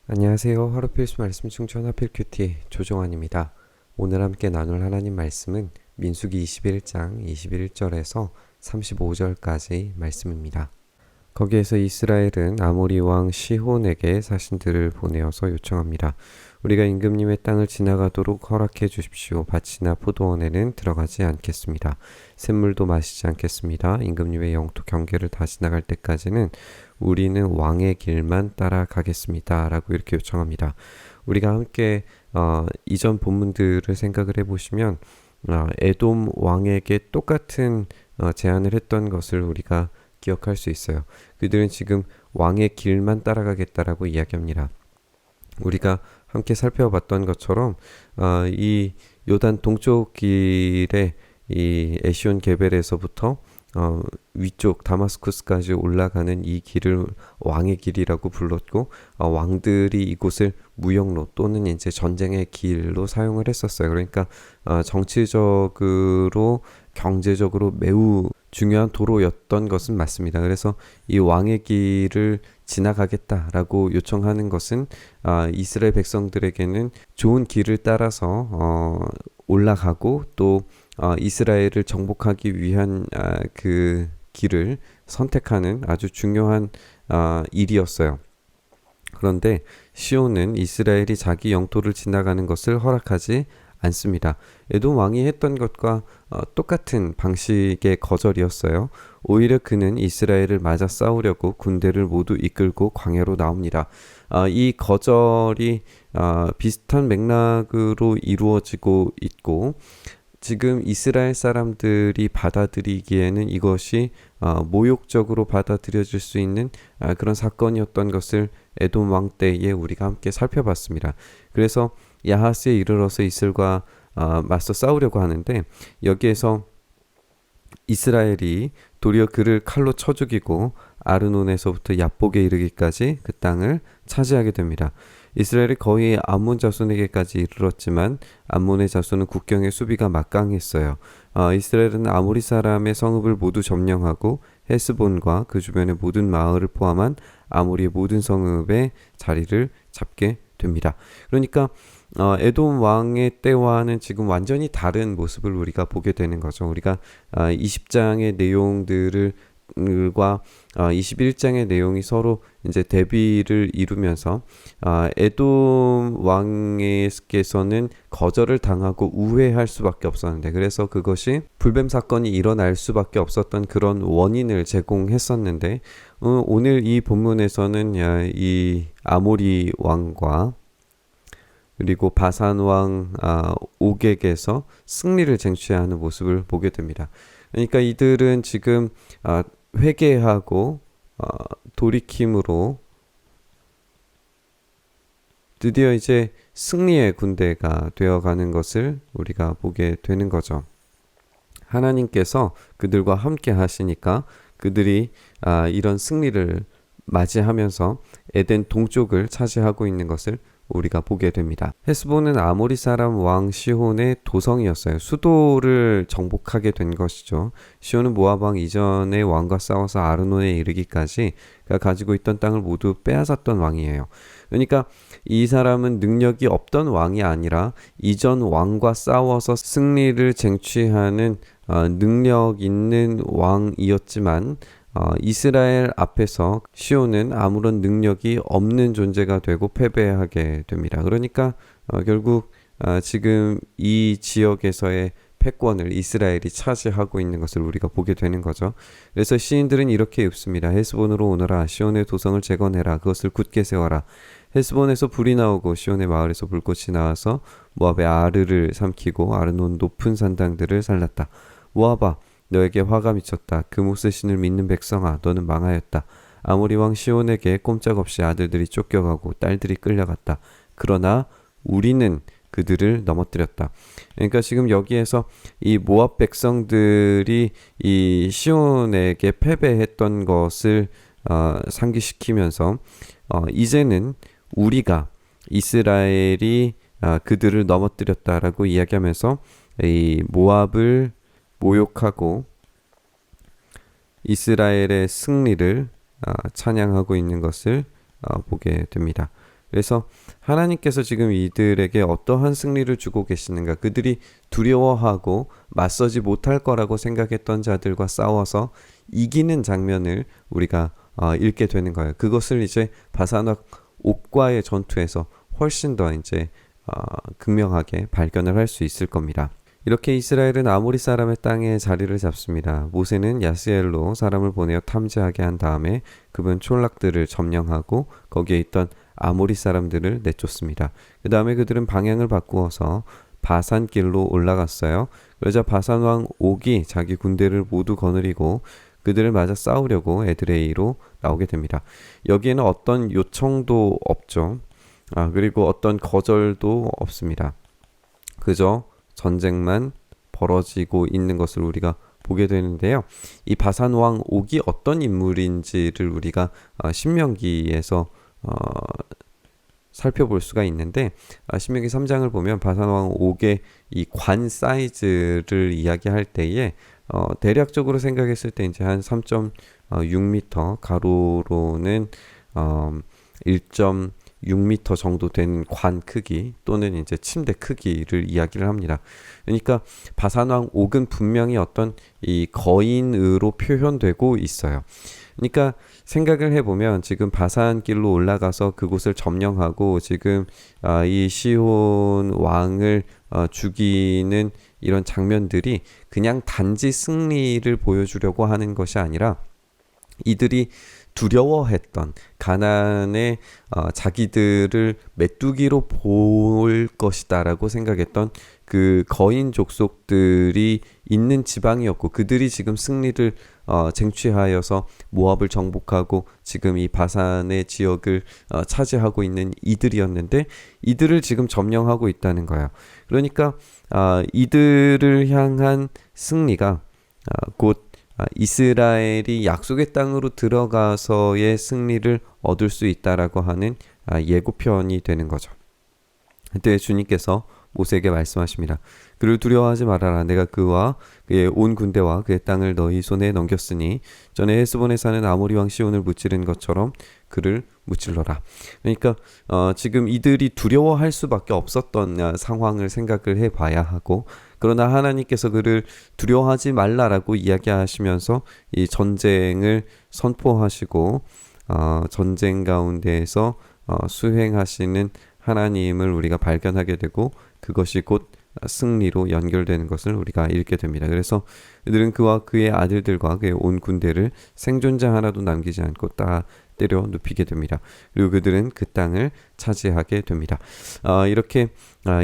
안녕하세요. 하루 필수 말씀 충전 하필 큐티 조정환입니다. 오늘 함께 나눌 하나님 말씀은 민수기 21장 21절에서 35절까지 말씀입니다. 거기에서 이스라엘은 아모리 왕 시혼에게 사신들을 보내어서 요청합니다. 우리가 임금님의 땅을 지나가도록 허락해 주십시오. 밭이나 포도원에는 들어가지 않겠습니다. 샘물도 마시지 않겠습니다. 임금님의 영토 경계를 다 지나갈 때까지는 우리는 왕의 길만 따라가겠습니다. 라고 이렇게 요청합니다. 우리가 함께 이전 본문들을 생각을 해보시면 에돔 왕에게 똑같은 제안을 했던 것을 우리가 기억할 수 있어요. 그들은 지금 왕의 길만 따라가겠다라고 이야기합니다. 우리가 함께 살펴봤던 것처럼 이 요단 동쪽 길에 이 에시온 게벨에서부터 위쪽 다마스쿠스까지 올라가는 이 길을 왕의 길이라고 불렀고 왕들이 이곳을 무역로 또는 이제 전쟁의 길로 사용을 했었어요. 그러니까 정치적으로 경제적으로 매우 중요한 도로였던 것은 맞습니다. 그래서 이 왕의 길을 지나가겠다라고 요청하는 것은 이스라엘 백성들에게는 좋은 길을 따라서 올라가고 또 이스라엘을 정복하기 위한 그 길을 선택하는 아주 중요한 일이었어요. 그런데 시온은 이스라엘이 자기 영토를 지나가는 것을 허락하지 않습니다. 에돔 왕이 했던 것과 똑같은 방식의 거절이었어요. 오히려 그는 이스라엘을 맞아 싸우려고 군대를 모두 이끌고 광야로 나옵니다. 이 거절이 비슷한 맥락으로 이루어지고 있고 지금 이스라엘 사람들이 받아들이기에는 이것이 모욕적으로 받아들여질 수 있는 그런 사건이었던 것을 에돔 왕 때에 우리가 함께 살펴봤습니다. 그래서 야하스에 이르러서 이슬과 맞서 싸우려고 하는데 여기에서 이스라엘이 도리어 그를 칼로 쳐 죽이고 아르논에서부터 야복에 이르기까지 그 땅을 차지하게 됩니다. 이스라엘이 거의 암몬 자손에게까지 이르렀지만 암몬의 자손은 국경의 수비가 막강했어요. 이스라엘은 아모리 사람의 성읍을 모두 점령하고 헤스본과 그 주변의 모든 마을을 포함한 아모리의 모든 성읍의 자리를 잡게 됩니다. 그러니까 에돔 왕의 때와는 지금 완전히 다른 모습을 우리가 보게 되는 거죠. 우리가 20장의 내용들을 과 21장의 내용이 서로 이제 대비를 이루면서 에돔 왕께서는 거절을 당하고 우회할 수밖에 없었는데 그래서 그것이 불뱀 사건이 일어날 수밖에 없었던 그런 원인을 제공했었는데 오늘 이 본문에서는 이 아모리 왕과 그리고 바산 왕 옥에게서 승리를 쟁취하는 모습을 보게 됩니다. 그러니까 이들은 지금 회개하고 돌이킴으로 드디어 이제 승리의 군대가 되어가는 것을 우리가 보게 되는 거죠. 하나님께서 그들과 함께 하시니까 그들이 이런 승리를 맞이하면서 에덴 동쪽을 차지하고 있는 것을 우리가 보게 됩니다. 헤스본은 아모리 사람 왕 시혼의 도성이었어요. 수도를 정복하게 된 것이죠. 시혼은 모압 왕 이전의 왕과 싸워서 아르논에 이르기까지 그가 가지고 있던 땅을 모두 빼앗았던 왕이에요. 그러니까 이 사람은 능력이 없던 왕이 아니라 이전 왕과 싸워서 승리를 쟁취하는 능력 있는 왕이었지만 이스라엘 앞에서 시온은 아무런 능력이 없는 존재가 되고 패배하게 됩니다. 그러니까 결국 지금 이 지역에서의 패권을 이스라엘이 차지하고 있는 것을 우리가 보게 되는 거죠. 그래서 시인들은 이렇게 읊습니다. 헤스본으로 오너라. 시온의 도성을 재건해라. 그것을 굳게 세워라. 헤스본에서 불이 나오고 시온의 마을에서 불꽃이 나와서 모압의 아르를 삼키고 아르논 높은 산당들을 살랐다. 모압아 너에게 화가 미쳤다. 그 모세 신을 믿는 백성아 너는 망하였다. 아모리 왕 시온에게 꼼짝없이 아들들이 쫓겨가고 딸들이 끌려갔다. 그러나 우리는 그들을 넘어뜨렸다. 그러니까 지금 여기에서 이 모압 백성들이 이 시온에게 패배했던 것을 상기시키면서 이제는 우리가 이스라엘이 그들을 넘어뜨렸다라고 이야기하면서 이 모압을 모욕하고 이스라엘의 승리를 찬양하고 있는 것을 보게 됩니다. 그래서 하나님께서 지금 이들에게 어떠한 승리를 주고 계시는가? 그들이 두려워하고 맞서지 못할 거라고 생각했던 자들과 싸워서 이기는 장면을 우리가 읽게 되는 거예요. 그것을 이제 바산왕 옥과의 전투에서 훨씬 더 이제 극명하게 발견을 할 수 있을 겁니다. 이렇게 이스라엘은 아모리 사람의 땅에 자리를 잡습니다. 모세는 야스엘로 사람을 보내어 탐지하게 한 다음에 그분 촌락들을 점령하고 거기에 있던 아모리 사람들을 내쫓습니다. 그 다음에 그들은 방향을 바꾸어서 바산길로 올라갔어요. 그러자 바산 왕 옥이 자기 군대를 모두 거느리고 그들을 맞아 싸우려고 에드레이로 나오게 됩니다. 여기에는 어떤 요청도 없죠. 그리고 어떤 거절도 없습니다. 그저 전쟁만 벌어지고 있는 것을 우리가 보게 되는데요. 이 바산 왕 옥이 어떤 인물인지를 우리가 신명기에서 살펴볼 수가 있는데 신명기 3장을 보면 바산 왕 옥의 이 관 사이즈를 이야기할 때에 대략적으로 생각했을 때 이제 한 3.6m 가로로는 1.6m 정도 되는 관 크기 또는 이제 침대 크기를 이야기를 합니다. 그러니까 바산왕 옥은 분명히 어떤 이 거인으로 표현되고 있어요. 그러니까 생각을 해보면 지금 바산길로 올라가서 그곳을 점령하고 지금 이 시온 왕을 죽이는 이런 장면들이 그냥 단지 승리를 보여주려고 하는 것이 아니라 이들이 두려워했던 가나안의 자기들을 메뚜기로 볼 것이다라고 생각했던 그 거인 족속들이 있는 지방이었고 그들이 지금 승리를 쟁취하여서 모압을 정복하고 지금 이 바산의 지역을 차지하고 있는 이들이었는데 이들을 지금 점령하고 있다는 거예요. 그러니까 이들을 향한 승리가 곧 이스라엘이 약속의 땅으로 들어가서의 승리를 얻을 수 있다라고 하는 예고편이 되는 거죠. 그때 주님께서 모세에게 말씀하십니다. 그를 두려워하지 말아라. 내가 그와 그의 온 군대와 그의 땅을 너희 손에 넘겼으니 전에 헤스본에 사는 아모리 왕 시온을 무찌른 것처럼 그를 무찔러라. 그러니까 지금 이들이 두려워할 수밖에 없었던 상황을 생각을 해봐야 하고 그러나 하나님께서 그를 두려워하지 말라라고 이야기하시면서 이 전쟁을 선포하시고 전쟁 가운데에서 수행하시는 하나님을 우리가 발견하게 되고 그것이 곧 승리로 연결되는 것을 우리가 읽게 됩니다. 그래서 그들은 그와 그의 아들들과 그의 온 군대를 생존자 하나도 남기지 않고 다 때려 눕히게 됩니다. 그리고 그들은 그 땅을 차지하게 됩니다. 이렇게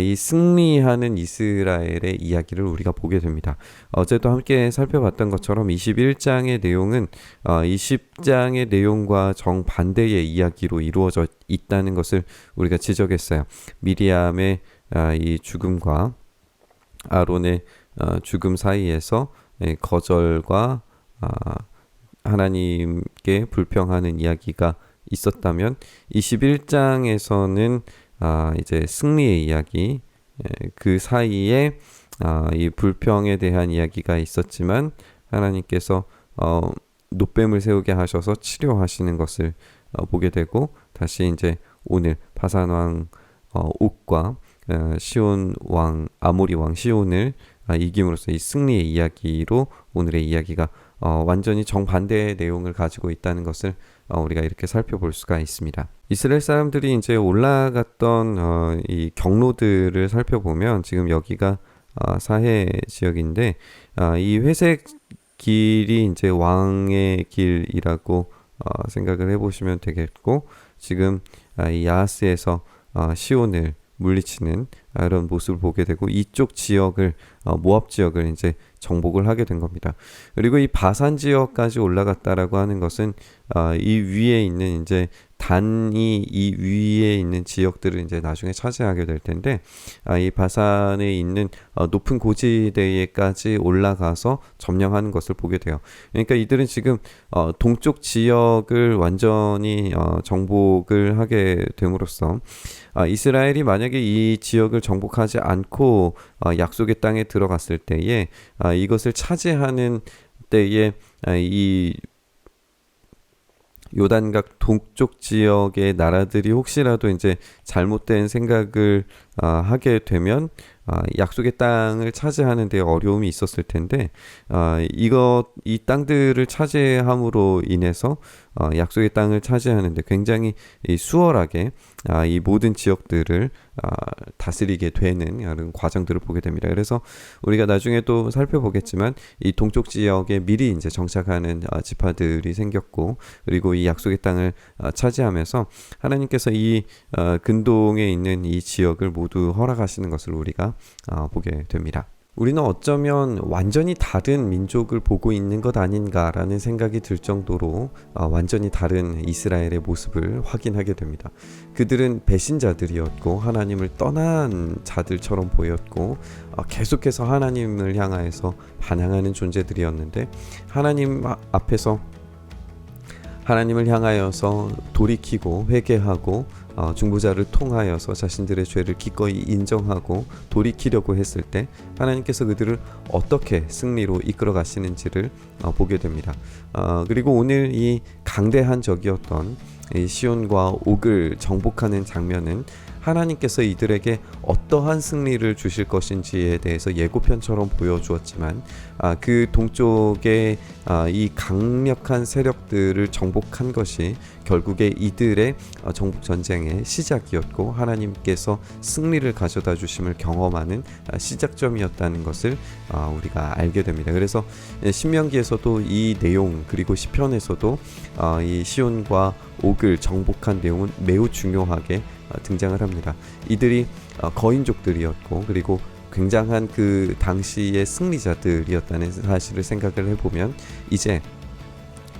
이 승리하는 이스라엘의 이야기를 우리가 보게 됩니다. 어제도 함께 살펴봤던 것처럼 21장의 내용은 20장의 내용과 정반대의 이야기로 이루어져 있다는 것을 우리가 지적했어요. 미리암의 이 죽음과 아론의 죽음 사이에서 거절과 하나님께 불평하는 이야기가 있었다면 21장에서는 이제 승리의 이야기 그 사이에 이 불평에 대한 이야기가 있었지만 하나님께서 노뱀을 세우게 하셔서 치료하시는 것을 보게 되고 다시 이제 오늘 바산왕 옥과 시온 왕 아모리 왕 시온을 이김으로써 이 승리의 이야기로 오늘의 이야기가 완전히 정반대의 내용을 가지고 있다는 것을 우리가 이렇게 살펴볼 수가 있습니다. 이스라엘 사람들이 이제 올라갔던 이 경로들을 살펴보면 지금 여기가 사해 지역인데 이 회색 길이 이제 왕의 길이라고 생각을 해보시면 되겠고 지금 이 야하스에서 시온을 물리치는 이런 모습을 보게 되고 이쪽 지역을 모압 지역을 이제 정복을 하게 된 겁니다. 그리고 이 바산 지역까지 올라갔다라고 하는 것은 이 위에 있는 이제 단이 이 위에 있는 지역들을 이제 나중에 차지하게 될 텐데 이 바산에 있는 높은 고지대에까지 올라가서 점령하는 것을 보게 돼요. 그러니까 이들은 지금 동쪽 지역을 완전히 정복을 하게 됨으로써 이스라엘이 만약에 이 지역을 정복하지 않고 약속의 땅에 들어갔을 때에 이것을 차지하는 때에 이 요단강 동쪽 지역의 나라들이 혹시라도 이제 잘못된 생각을 하게 되면 약속의 땅을 차지하는 데 어려움이 있었을 텐데 이 땅들을 차지함으로 인해서 약속의 땅을 차지하는데 굉장히 수월하게 이 모든 지역들을 다스리게 되는 이런 과정들을 보게 됩니다. 그래서 우리가 나중에 또 살펴보겠지만 이 동쪽 지역에 미리 이제 정착하는 지파들이 생겼고, 그리고 이 약속의 땅을 차지하면서 하나님께서 이 근동에 있는 이 지역을 모두 허락하시는 것을 우리가 보게 됩니다. 우리는 어쩌면 완전히 다른 민족을 보고 있는 것 아닌가라는 생각이 들 정도로 완전히 다른 이스라엘의 모습을 확인하게 됩니다. 그들은 배신자들이었고 하나님을 떠난 자들처럼 보였고 계속해서 하나님을 향하여서 반항하는 존재들이었는데, 하나님 앞에서 하나님을 향하여서 돌이키고 회개하고 중보자를 통하여서 자신들의 죄를 기꺼이 인정하고 돌이키려고 했을 때 하나님께서 그들을 어떻게 승리로 이끌어 가시는지를 보게 됩니다. 그리고 오늘 이 강대한 적이었던 이 시온과 옥을 정복하는 장면은 하나님께서 이들에게 어떠한 승리를 주실 것인지에 대해서 예고편처럼 보여주었지만 그 동쪽의 이 강력한 세력들을 정복한 것이 결국에 이들의 정복 전쟁의 시작이었고 하나님께서 승리를 가져다 주심을 경험하는 시작점이었다는 것을 우리가 알게 됩니다. 그래서 신명기에서도 이 내용, 그리고 시편에서도 이 시온과 옥을 정복한 내용은 매우 중요하게 등장을 합니다. 이들이 거인족들이었고 그리고 굉장한 그 당시의 승리자들이었다는 사실을 생각을 해보면 이제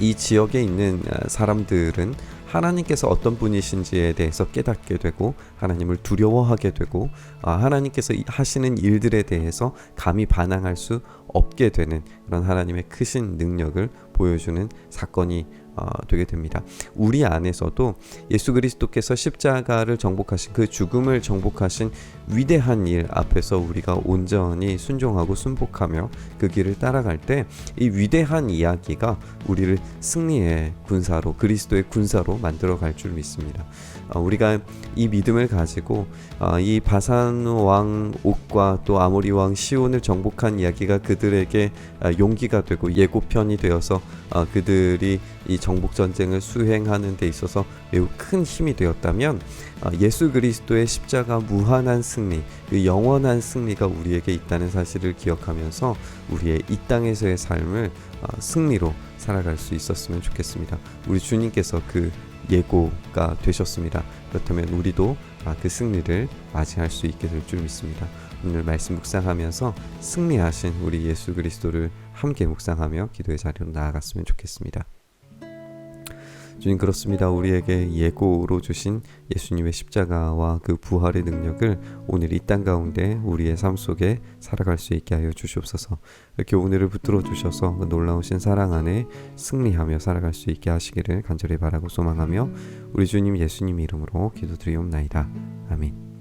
이 지역에 있는 사람들은 하나님께서 어떤 분이신지에 대해서 깨닫게 되고 하나님을 두려워하게 되고 하나님께서 하시는 일들에 대해서 감히 반항할 수 없게 되는 그런 하나님의 크신 능력을 보여주는 사건이 되게 됩니다. 우리 안에서도 예수 그리스도께서 십자가를 정복하신, 그 죽음을 정복하신 위대한 일 앞에서 우리가 온전히 순종하고 순복하며 그 길을 따라갈 때 이 위대한 이야기가 우리를 승리의 군사로, 그리스도의 군사로 만들어 갈 줄 믿습니다. 우리가 이 믿음을 가지고 이 바산 왕 옥과 또 아모리 왕 시온을 정복한 이야기가 그들에게 용기가 되고 예고편이 되어서 그들이 이 정복 전쟁을 수행하는 데 있어서 매우 큰 힘이 되었다면 예수 그리스도의 십자가 무한한 승리, 그 영원한 승리가 우리에게 있다는 사실을 기억하면서 우리의 이 땅에서의 삶을 승리로 살아갈 수 있었으면 좋겠습니다. 우리 주님께서 그 예고가 되셨습니다. 그렇다면 우리도 그 승리를 맞이할 수 있게 될 줄 믿습니다. 오늘 말씀 묵상하면서 승리하신 우리 예수 그리스도를 함께 묵상하며 기도의 자리로 나아갔으면 좋겠습니다. 주님, 그렇습니다. 우리에게 예고로 주신 예수님의 십자가와 그 부활의 능력을 오늘 이 땅 가운데 우리의 삶 속에 살아갈 수 있게 하여 주시옵소서. 이렇게 오늘을 붙들어 주셔서 그 놀라우신 사랑 안에 승리하며 살아갈 수 있게 하시기를 간절히 바라고 소망하며 우리 주님 예수님 이름으로 기도드리옵나이다. 아멘.